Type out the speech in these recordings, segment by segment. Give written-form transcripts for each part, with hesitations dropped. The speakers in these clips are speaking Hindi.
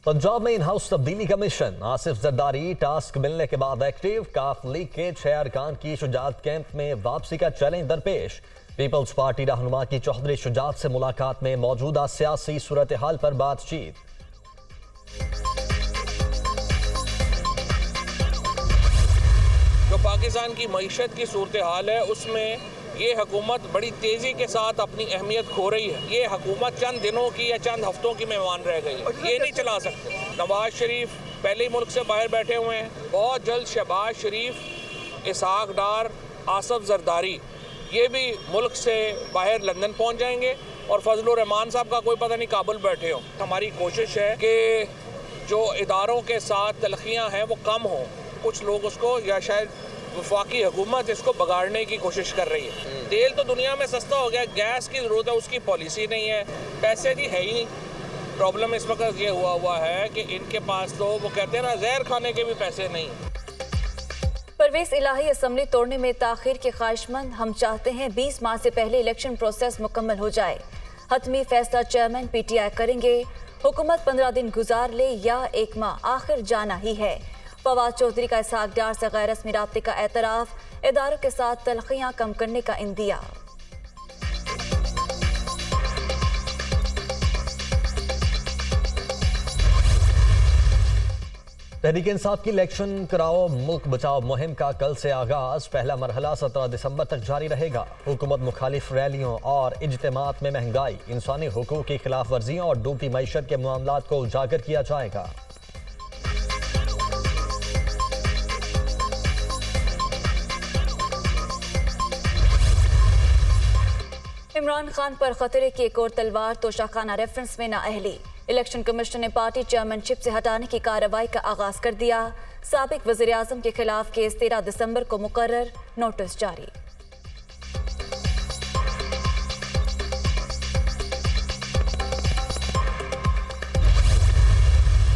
पंजाब में इन हाउस तब्दीली का मिशन, आसिफ जरदारी टास्क मिलने के बाद एक्टिव। काफ लीग के 6 अरकान की शुजात कैंप में वापसी का चैलेंज दरपेश। पीपल्स पार्टी रहनुमा की चौधरी शुजात से मुलाकात में मौजूदा सियासी सूरत हाल पर बातचीत। जो पाकिस्तान की मईशत की सूरत हाल है उसमें ये हुकूमत बड़ी तेज़ी के साथ अपनी अहमियत खो रही है। ये हुकूमत चंद दिनों की या चंद हफ्तों की मेहमान रह गई है, ये नहीं चला सकते। नवाज शरीफ पहले ही मुल्क से बाहर बैठे हुए हैं, बहुत जल्द शहबाज शरीफ, इसहाक डार, आसिफ जरदारी ये भी मुल्क से बाहर लंदन पहुंच जाएंगे और फजलुर रहमान साहब का कोई पता नहीं काबुल बैठे हो। हमारी कोशिश है कि जो इदारों के साथ तलखियाँ हैं वो कम हों। कुछ लोग उसको या शायद वफाकी हुकूमत इसको बगाड़ने की कोशिश कर रही है। तेल तो दुनिया में सस्ता हो गया, गैस की ज़रूरत है, उसकी पॉलिसी नहीं है, पैसे जी है ही नहीं। प्रॉब्लम इस वक्त ये हुआ है कि इनके पास तो वो कहते हैं ना जहर खाने के भी पैसे नहीं। परवेज इलाही असम्बली तोड़ने में ताखिर के ख्वाहिशमंद, हम चाहते हैं 20 माह से पहले इलेक्शन प्रोसेस मुकम्मल हो जाए। हतमी फैसला चेयरमैन PTI करेंगे। हुकूमत 15 दिन गुजार ले या 1 माह, आखिर जाना ही है। फवाद चौधरी का इसहाक डार से गैर रस्मी राब्ते का एतराफ़, इदारों के साथ तलखियाँ कम करने का इंदिया। तहरीक इंसाफ की इलेक्शन कराओ मुल्क बचाओ मुहिम का कल से आगाज। पहला मरहला 17 दिसंबर तक जारी रहेगा। हुकूमत मुखालिफ रैलियों और इज्तिमात में महंगाई, इंसानी हुकूक की खिलाफ वर्जियों और डूबती मईशत के मामलात को उजागर किया जाएगा। इमरान खान पर खतरे की एक और तलवार, तोशाखाना रेफरेंस में नाअहली। इलेक्शन कमीशन ने पार्टी चेयरमैनशिप से हटाने की कार्रवाई का आगाज कर दिया। साबिक वज़ीर आज़म के खिलाफ केस 13 दिसंबर को मुकर्रर, नोटिस जारी।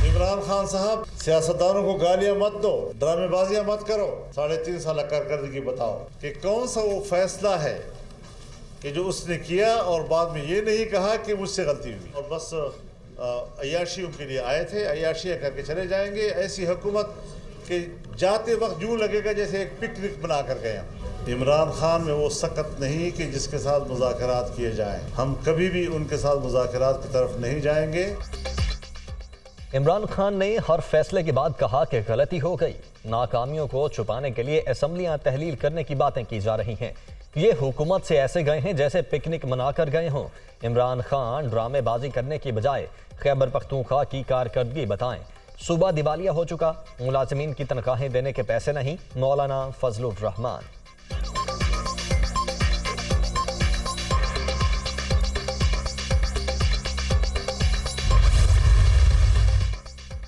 इमरान खान साहब, सियासतदानों को गालियां मत दो, ड्रामेबाजियां मत करो। 3.5 साल कारकर्दगी बताओ कि कौन सा वो फैसला है कि जो उसने किया और बाद में ये नहीं कहा कि मुझसे गलती हुई और बस अय्याशियों के लिए आए थे, अय्याशियाँ करके चले जाएंगे। ऐसी हुकूमत के जाते वक्त यूँ लगेगा जैसे एक पिकनिक बना कर गए। इमरान खान में वो सकत नहीं कि जिसके साथ मुज़ाकरात किए जाएं। हम कभी भी उनके साथ मुज़ाकरात की तरफ नहीं जाएंगे। इमरान खान ने हर फैसले के बाद कहा कि गलती हो गई। नाकामियों को छुपाने के लिए असम्बलियाँ तहलील करने की बातें की जा रही हैं। ये हुकूमत से ऐसे गए हैं जैसे पिकनिक मनाकर गए हों। इमरान खान ड्रामेबाजी करने की बजाय खैबर पख्तूनख्वा की कारकर्दगी बताएं। सूबा दिवालिया हो चुका, मुलाजिमीन की तनख्वाहें देने के पैसे नहीं। मौलाना फजलुर रहमान।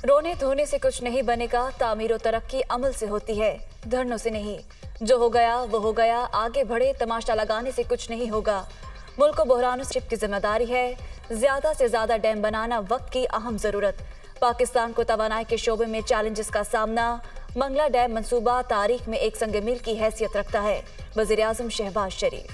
रोने धोने से कुछ नहीं बनेगा, तामीर और तरक्की अमल से होती है, धरनों से नहीं। जो हो गया वो हो गया, आगे बढ़े, तमाशा लगाने से कुछ नहीं होगा। मुल्क को बहरानों से की जिम्मेदारी है। ज्यादा से ज्यादा डैम बनाना वक्त की अहम जरूरत। पाकिस्तान को तवानाई के शोबे में चैलेंजेस का सामना। मंगला डैम मंसूबा तारीख में एक संग मील की हैसियत रखता है। वज़ीर आज़म शहबाज शरीफ।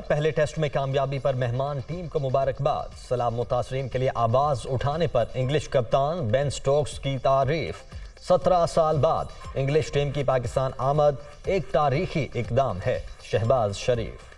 पहले टेस्ट में कामयाबी पर मेहमान टीम को मुबारकबाद। सलाम मुतासरीन के लिए आवाज उठाने पर इंग्लिश कप्तान बेन स्टोक्स की तारीफ। 17 साल बाद इंग्लिश टीम की पाकिस्तान आमद एक तारीखी इकदाम है। शहबाज शरीफ।